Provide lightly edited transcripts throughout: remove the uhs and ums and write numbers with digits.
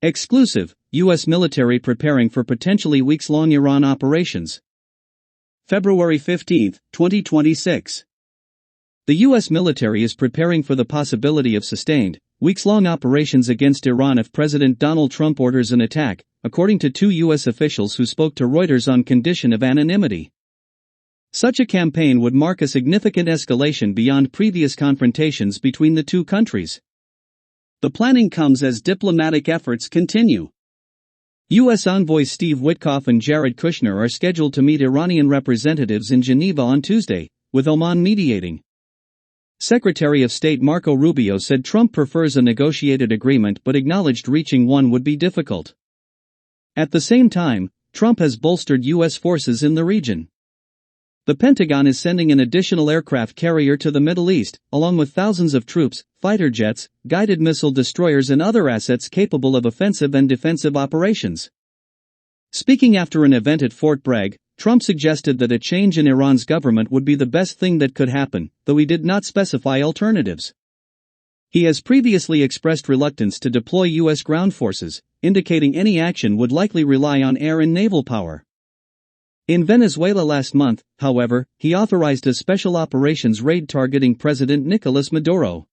Exclusive, U.S. military preparing for potentially weeks-long Iran operations. February 15, 2026. The U.S. military is preparing for the possibility of sustained, weeks-long operations against Iran if President Donald Trump orders an attack, according to two U.S. officials who spoke to Reuters on condition of anonymity. Such a campaign would mark a significant escalation beyond previous confrontations between the two countries. The planning comes as diplomatic efforts continue. U.S. envoys Steve Witkoff and Jared Kushner are scheduled to meet Iranian representatives in Geneva on Tuesday, with Oman mediating. Secretary of State Marco Rubio said Trump prefers a negotiated agreement but acknowledged reaching one would be difficult. At the same time, Trump has bolstered U.S. forces in the region. The Pentagon is sending an additional aircraft carrier to the Middle East, along with thousands of troops, fighter jets, guided missile destroyers and other assets capable of offensive and defensive operations. Speaking after an event at Fort Bragg, Trump suggested that a change in Iran's government would be the best thing that could happen, though he did not specify alternatives. He has previously expressed reluctance to deploy U.S. ground forces, indicating any action would likely rely on air and naval power. In Venezuela last month, however, he authorized a special operations raid targeting President Nicolas Maduro.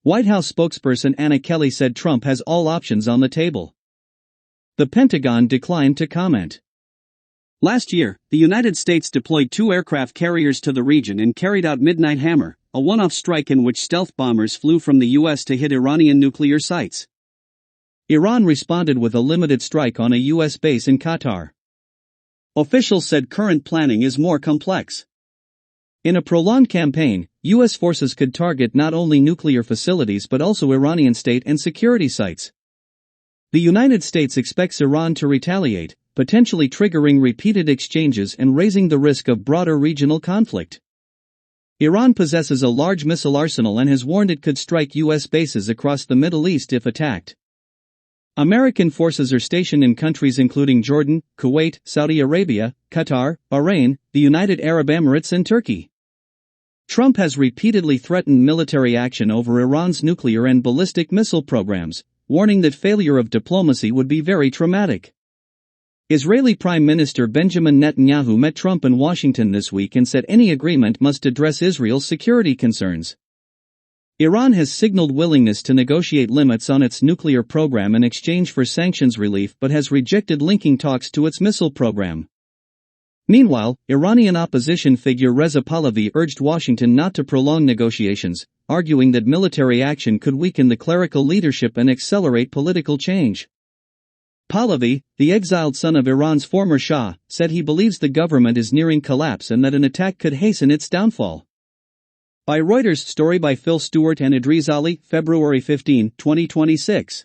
White House spokesperson Anna Kelly said Trump has all options on the table. The Pentagon declined to comment. Last year, the United States deployed 2 aircraft carriers to the region and carried out Midnight Hammer, a one-off strike in which stealth bombers flew from the U.S. to hit Iranian nuclear sites. Iran responded with a limited strike on a U.S. base in Qatar. Officials said current planning is more complex. In a prolonged campaign, U.S. forces could target not only nuclear facilities but also Iranian state and security sites. The United States expects Iran to retaliate, potentially triggering repeated exchanges and raising the risk of broader regional conflict. Iran possesses a large missile arsenal and has warned it could strike U.S. bases across the Middle East if attacked. American forces are stationed in countries including Jordan, Kuwait, Saudi Arabia, Qatar, Bahrain, the United Arab Emirates and Turkey. Trump has repeatedly threatened military action over Iran's nuclear and ballistic missile programs, warning that failure of diplomacy would be very traumatic. Israeli Prime Minister Benjamin Netanyahu met Trump in Washington this week and said any agreement must address Israel's security concerns. Iran has signaled willingness to negotiate limits on its nuclear program in exchange for sanctions relief but has rejected linking talks to its missile program. Meanwhile, Iranian opposition figure Reza Pahlavi urged Washington not to prolong negotiations, arguing that military action could weaken the clerical leadership and accelerate political change. Pahlavi, the exiled son of Iran's former Shah, said he believes the government is nearing collapse and that an attack could hasten its downfall. By Reuters, story by Phil Stewart and Idris Ali, February 15, 2026.